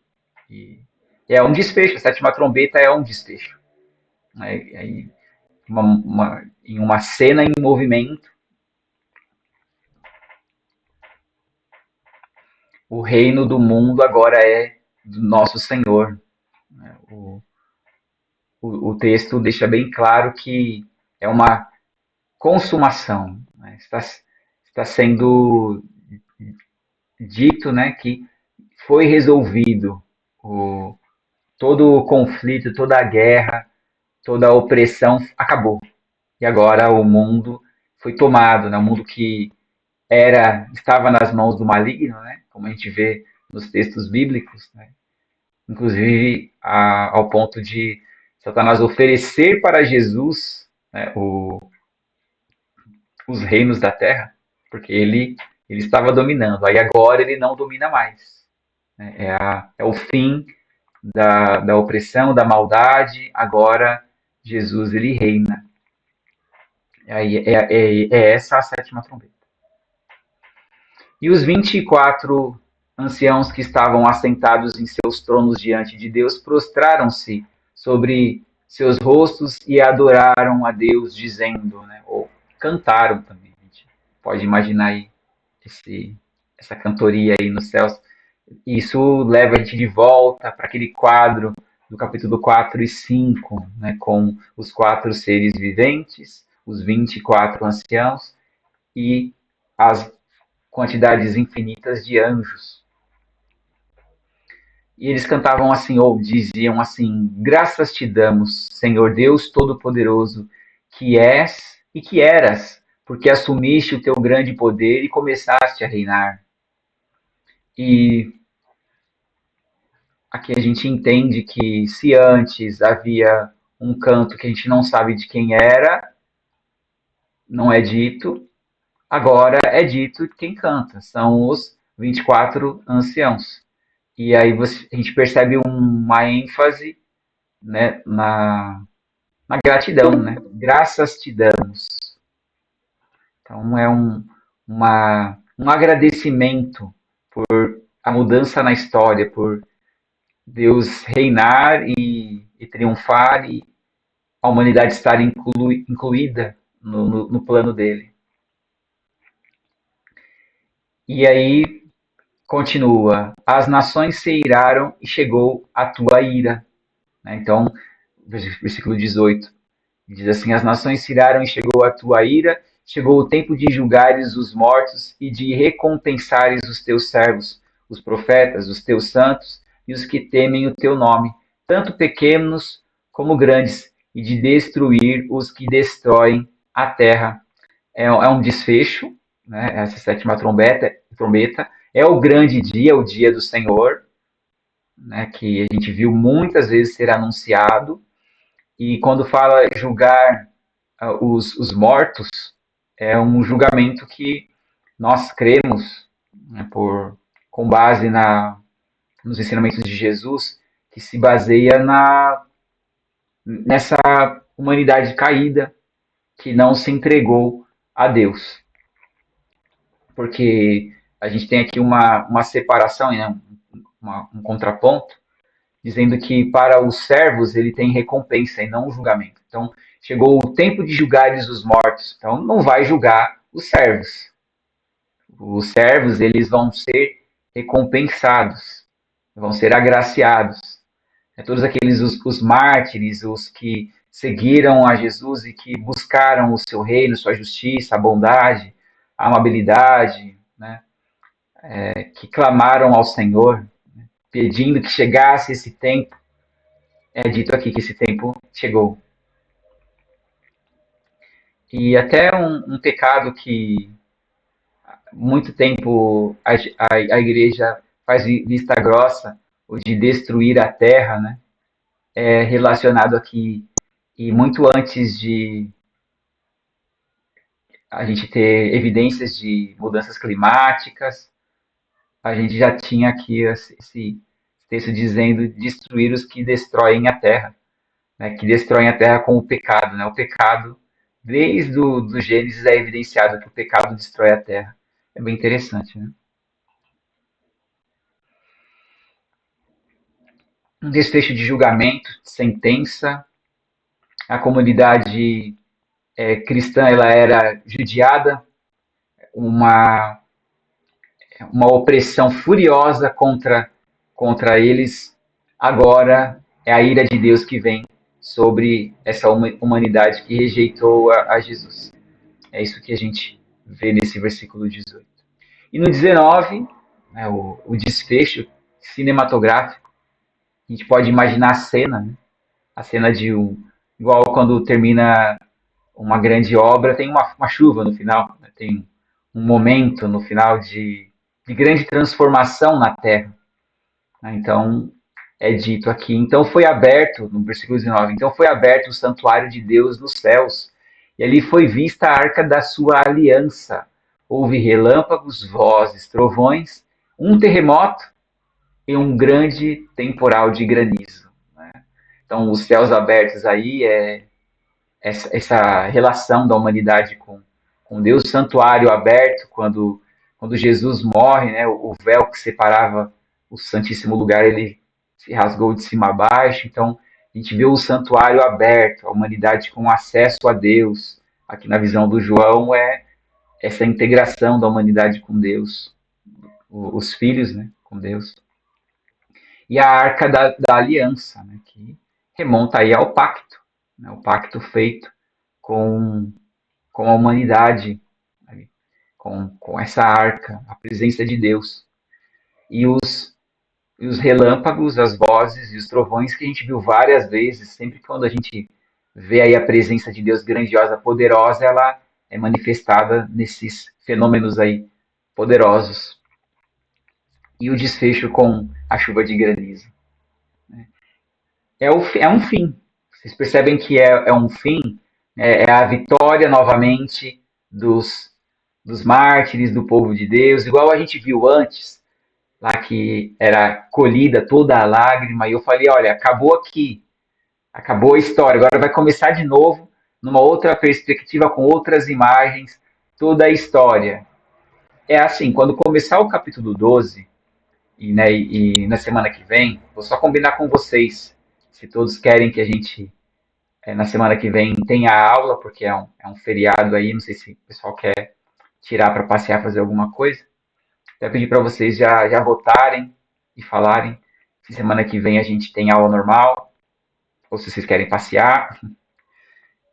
[SPEAKER 1] E é um desfecho, a sétima trombeta é um desfecho. Né, em uma cena em movimento, o reino do mundo agora é do nosso Senhor. Né. O texto deixa bem claro que é uma consumação, né, está sendo dito, né, que foi resolvido todo o conflito, toda a guerra, toda a opressão acabou. E agora o mundo foi tomado, né? O mundo que estava nas mãos do maligno, né? Como a gente vê nos textos bíblicos, né? Inclusive ao ponto de Satanás oferecer para Jesus, né, os reinos da terra, porque ele estava dominando. Aí agora ele não domina mais. Né? É o fim da opressão, da maldade. Agora Jesus ele reina. É essa a sétima trombeta. E os 24 anciãos que estavam assentados em seus tronos diante de Deus prostraram-se sobre seus rostos e adoraram a Deus, dizendo, né, ou cantaram também. A gente pode imaginar aí essa cantoria aí nos céus. Isso leva a gente de volta para aquele quadro do capítulo 4 e 5, né, com os 4 seres viventes, os 24 anciãos e as quantidades infinitas de anjos. E eles cantavam assim, ou diziam assim: graças te damos, Senhor Deus Todo-Poderoso, que és e que eras, porque assumiste o teu grande poder e começaste a reinar. E aqui a gente entende que se antes havia um canto que a gente não sabe de quem era, não é dito, agora é dito quem canta, são os 24 anciãos. E aí a gente percebe uma ênfase, né, na gratidão, né? Graças te damos. Então é um agradecimento por a mudança na história, por Deus reinar e triunfar e a humanidade estar incluída no plano dele. E aí continua: as nações se iraram e chegou a tua ira. Né? Então, versículo 18, diz assim: as nações se iraram e chegou a tua ira, chegou o tempo de julgares os mortos e de recompensares os teus servos, os profetas, os teus santos e os que temem o teu nome, tanto pequenos como grandes, e de destruir os que destroem a terra. É um desfecho, né? Essa sétima trombeta é o grande dia, o dia do Senhor, né? Que a gente viu muitas vezes ser anunciado. E quando fala julgar os mortos, é um julgamento que nós cremos, né, com base nos ensinamentos de Jesus, que se baseia nessa humanidade caída que não se entregou a Deus. Porque a gente tem aqui uma separação, né, um contraponto, dizendo que para os servos ele tem recompensa e não um julgamento. Então, chegou o tempo de julgares os mortos. Então, não vai julgar os servos. Os servos, eles vão ser recompensados, vão ser agraciados. Todos aqueles, os mártires, os que seguiram a Jesus e que buscaram o seu reino, sua justiça, a bondade, a amabilidade, né? Que clamaram ao Senhor, pedindo que chegasse esse tempo. É dito aqui que esse tempo chegou. E até um pecado que muito tempo a igreja faz vista grossa, o de destruir a terra, né? É relacionado aqui, e muito antes de a gente ter evidências de mudanças climáticas, a gente já tinha aqui esse texto dizendo destruir os que destroem a terra, né? Que destroem a terra com o pecado, né? O pecado, desde do Gênesis, é evidenciado que o pecado destrói a terra. É bem interessante, né? Um desfecho de julgamento, de sentença. A comunidade cristã ela era judiada, uma, uma opressão furiosa contra eles. Agora é a ira de Deus que vem sobre essa humanidade que rejeitou a Jesus. É isso que a gente vê nesse versículo 18. E no 19, né, o desfecho cinematográfico. A gente pode imaginar a cena, né? A cena de igual quando termina uma grande obra, tem uma chuva no final, né? Tem um momento no final de grande transformação na Terra. Né? Então, é dito aqui, então foi aberto, no versículo 19, então foi aberto o santuário de Deus nos céus, e ali foi vista a arca da sua aliança. Houve relâmpagos, vozes, trovões, um terremoto e um grande temporal de granizo. Né? Então, os céus abertos aí é essa relação da humanidade com Deus, santuário aberto, quando Jesus morre, né, o véu que separava o Santíssimo Lugar, ele se rasgou de cima a baixo, então a gente vê o santuário aberto, a humanidade com acesso a Deus. Aqui na visão do João é essa integração da humanidade com Deus, os filhos, né, com Deus. E a arca da aliança, né, que remonta aí ao pacto, né, o pacto feito com, com a humanidade, né, com essa arca, a presença de Deus. E os relâmpagos, as vozes e os trovões que a gente viu várias vezes, sempre que quando a gente vê aí a presença de Deus grandiosa, poderosa, ela é manifestada nesses fenômenos aí poderosos. E o desfecho com a chuva de granizo. É um fim. Vocês percebem que é um fim, é a vitória novamente dos mártires, do povo de Deus, igual a gente viu antes, lá que era colhida toda a lágrima, e eu falei, olha, acabou aqui, acabou a história, agora vai começar de novo, numa outra perspectiva, com outras imagens, toda a história. É assim, quando começar o capítulo 12, e na semana que vem, vou só combinar com vocês, se todos querem que a gente, na semana que vem, tenha aula, porque é um feriado aí, não sei se o pessoal quer tirar para passear, fazer alguma coisa. Até pedir para vocês já votarem e falarem se semana que vem a gente tem aula normal, ou se vocês querem passear.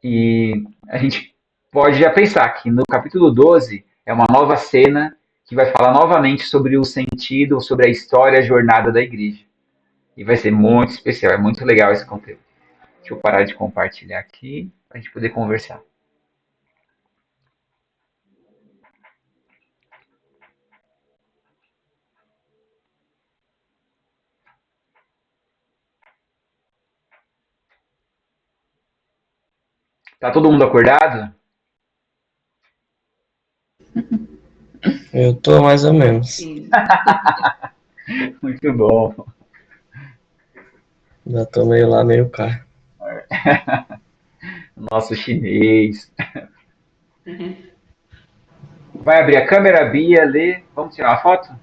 [SPEAKER 1] E a gente pode já pensar que no capítulo 12 é uma nova cena que vai falar novamente sobre o sentido, sobre a história, a jornada da igreja. E vai ser muito especial, é muito legal esse conteúdo. Deixa eu parar de compartilhar aqui para a gente poder conversar. Tá todo mundo acordado?
[SPEAKER 2] Eu tô mais ou menos.
[SPEAKER 1] Muito bom.
[SPEAKER 2] Já tô meio lá, meio cá.
[SPEAKER 1] Nosso chinês. Vai abrir a câmera, Bia, lê. Vamos tirar uma foto?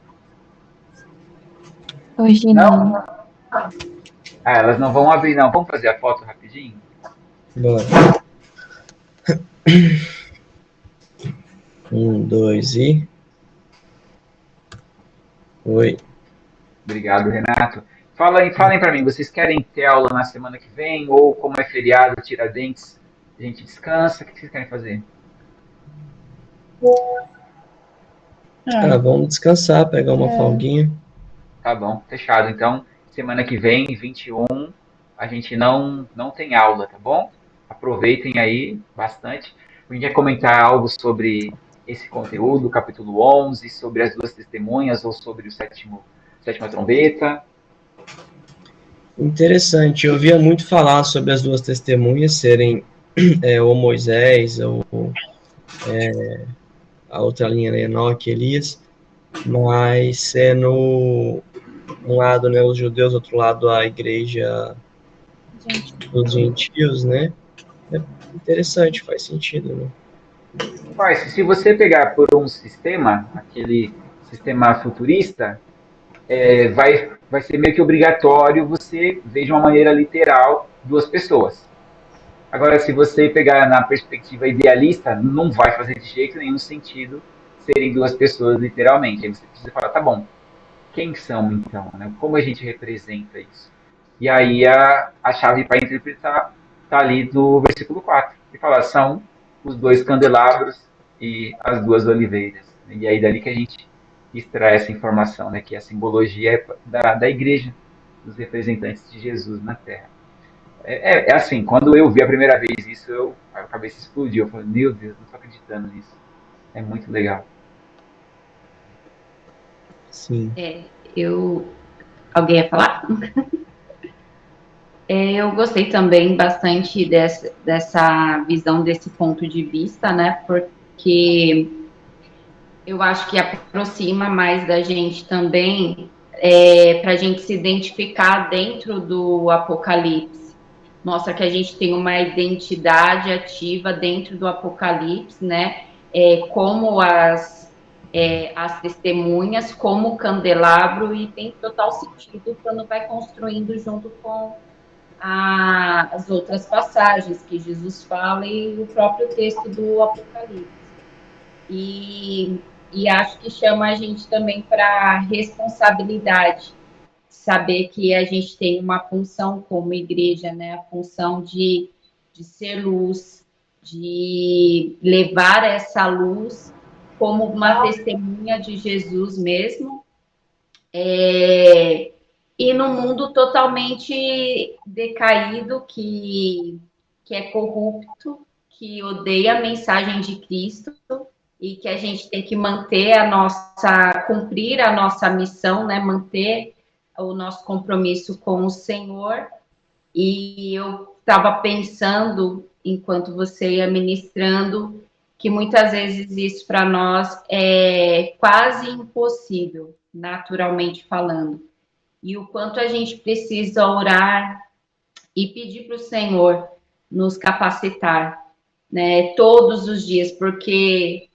[SPEAKER 3] Hoje
[SPEAKER 1] Não?
[SPEAKER 3] não.
[SPEAKER 1] Ah, elas não vão abrir, não. Vamos fazer a foto rapidinho?
[SPEAKER 2] Bora. 1, 2 e... Oi.
[SPEAKER 1] Obrigado, Renato. Falem para mim, vocês querem ter aula na semana que vem? Ou como é feriado, Tiradentes, a gente descansa? O que vocês querem fazer?
[SPEAKER 2] Vamos descansar, pegar uma folguinha.
[SPEAKER 1] Tá bom, fechado. Então, semana que vem, 21, a gente não tem aula, tá bom? Aproveitem aí bastante. A gente vai comentar algo sobre esse conteúdo, capítulo 11, sobre as duas testemunhas ou sobre o sétima trombeta.
[SPEAKER 2] Interessante, eu ouvia muito falar sobre as duas testemunhas serem ou Moisés ou a outra linha, né, Enoque, Elias, mas sendo um lado, né, os judeus, outro lado a igreja dos gentios, né? É interessante, faz sentido, né?
[SPEAKER 1] Mas, se você pegar por um sistema, aquele sistema futurista, vai ser meio que obrigatório você ver de uma maneira literal duas pessoas. Agora, se você pegar na perspectiva idealista, não vai fazer de jeito nenhum sentido serem duas pessoas literalmente. Aí você precisa falar, tá bom, quem são então? Né? Como a gente representa isso? E aí a chave para interpretar está ali no versículo 4, que fala, são os dois candelabros e as duas oliveiras. E aí dali que a gente extrair essa informação, né, que a simbologia é da igreja, dos representantes de Jesus na Terra. É assim, quando eu vi a primeira vez isso, a cabeça explodiu. Eu falei, meu Deus, não estou acreditando nisso. É muito legal.
[SPEAKER 2] Sim.
[SPEAKER 3] Alguém ia falar? Eu gostei também bastante dessa visão, desse ponto de vista, né? Porque eu acho que aproxima mais da gente também, para a gente se identificar dentro do Apocalipse. Mostra que a gente tem uma identidade ativa dentro do Apocalipse, né? Como as testemunhas, como o candelabro, e tem total sentido quando vai construindo junto com as outras passagens que Jesus fala e o próprio texto do Apocalipse. E acho que chama a gente também para responsabilidade, saber que a gente tem uma função como igreja, né? A função de ser luz, de levar essa luz como uma testemunha de Jesus mesmo, e num mundo totalmente decaído, que é corrupto, que odeia a mensagem de Cristo, e que a gente tem que manter cumprir a nossa missão, né? Manter o nosso compromisso com o Senhor. E eu estava pensando, enquanto você ia ministrando, que muitas vezes isso para nós é quase impossível, naturalmente falando. E o quanto a gente precisa orar e pedir para o Senhor nos capacitar, né, todos os dias, porque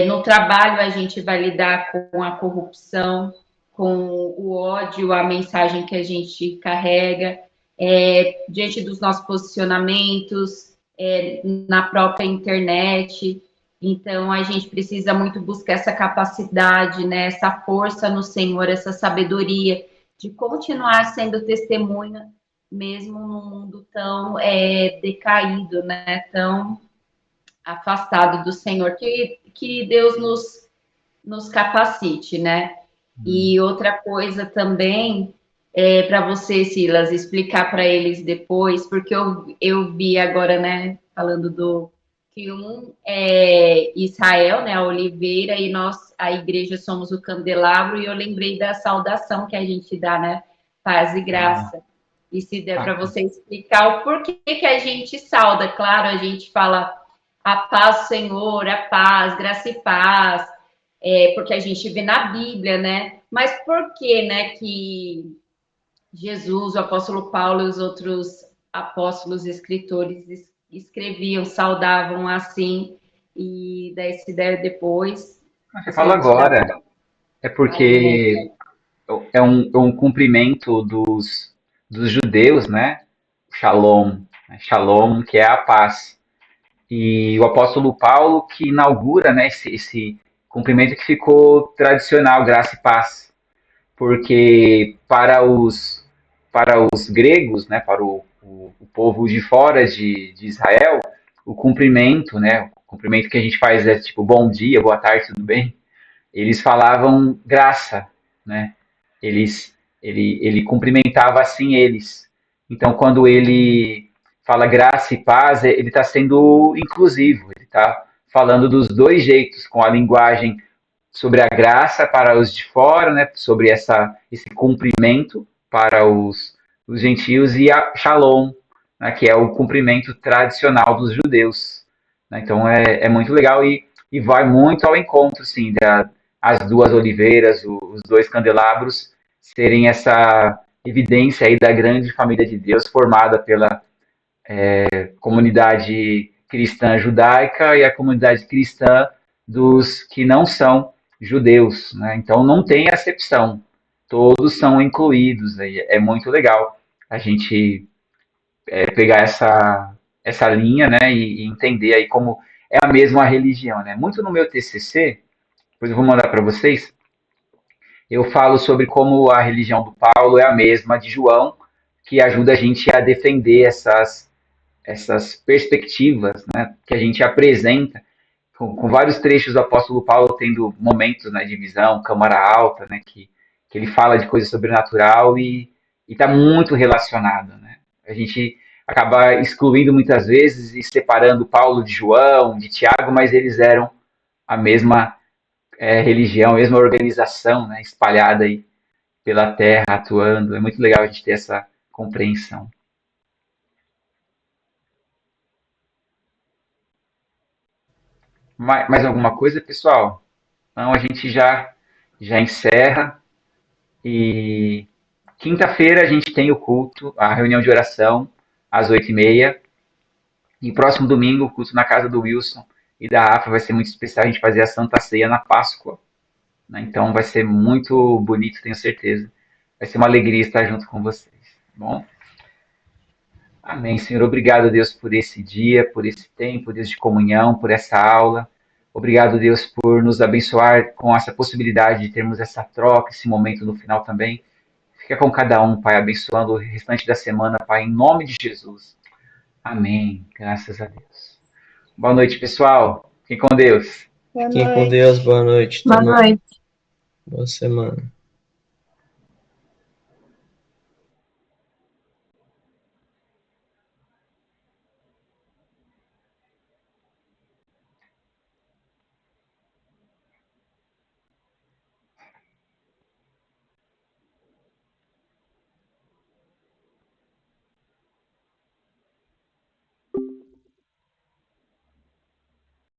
[SPEAKER 3] no trabalho a gente vai lidar com a corrupção, com o ódio, a mensagem que a gente carrega, diante dos nossos posicionamentos, na própria internet. Então, a gente precisa muito buscar essa capacidade, né, essa força no Senhor, essa sabedoria de continuar sendo testemunha, mesmo num mundo tão decaído, né, tão afastado do Senhor, que Deus nos capacite, né? E outra coisa também para você, Silas, explicar para eles depois, porque eu vi agora, né, falando que um é Israel, né, a oliveira, e nós, a igreja, somos o candelabro, e eu lembrei da saudação que a gente dá, né? Paz e graça. E se der para você explicar o porquê que a gente sauda, claro, a gente fala a paz, Senhor, a paz, graça e paz, porque a gente vê na Bíblia, né? Mas por que, né, que Jesus, o apóstolo Paulo e os outros apóstolos escritores escreviam, saudavam assim, e daí se der depois...
[SPEAKER 1] Você fala agora. É porque é um cumprimento dos judeus, né? Shalom. Shalom, que é a paz. E o apóstolo Paulo que inaugura, né, esse cumprimento que ficou tradicional, graça e paz. Porque para os gregos, né, para o povo de fora de Israel, o cumprimento, né, o cumprimento que a gente faz é tipo bom dia, boa tarde, tudo bem? Eles falavam graça, né? Ele cumprimentava assim eles. Então, quando ele fala graça e paz, ele está sendo inclusivo, ele está falando dos dois jeitos, com a linguagem sobre a graça para os de fora, né? Sobre esse cumprimento para os gentios, e a shalom, né? Que é o cumprimento tradicional dos judeus. Né? Então, é muito legal e vai muito ao encontro, sim, as duas oliveiras, os dois candelabros, serem essa evidência aí da grande família de Deus formada pela comunidade cristã judaica e a comunidade cristã dos que não são judeus, né? Então não tem acepção, todos são incluídos aí. É muito legal a gente pegar essa linha, né, e entender aí como é a mesma religião, né? Muito no meu TCC, depois eu vou mandar para vocês, eu falo sobre como a religião do Paulo é a mesma de João, que ajuda a gente a defender essas perspectivas, né, que a gente apresenta, com vários trechos do apóstolo Paulo tendo momentos, né, de visão, câmara alta, né, que ele fala de coisa sobrenatural e está muito relacionado, né? A gente acaba excluindo muitas vezes e separando Paulo de João, de Tiago, mas eles eram a mesma religião, a mesma organização, né, espalhada aí pela terra, atuando. É muito legal a gente ter essa compreensão. Mais alguma coisa, pessoal? Então a gente já encerra e quinta-feira a gente tem o culto, a reunião de oração às 8h30 e próximo domingo o culto na casa do Wilson e da Rafa vai ser muito especial, a gente fazer a Santa Ceia na Páscoa, né? Então vai ser muito bonito, tenho certeza. Vai ser uma alegria estar junto com vocês, tá bom? Amém, Senhor. Obrigado, Deus, por esse dia, por esse tempo, Deus, de comunhão, por essa aula. Obrigado, Deus, por nos abençoar com essa possibilidade de termos essa troca, esse momento no final também. Fica com cada um, Pai, abençoando o restante da semana, Pai, em nome de Jesus. Amém. Graças a Deus. Boa noite, pessoal. Fiquem com Deus.
[SPEAKER 2] Fiquem com Deus. Boa noite.
[SPEAKER 4] Boa noite.
[SPEAKER 2] Boa semana.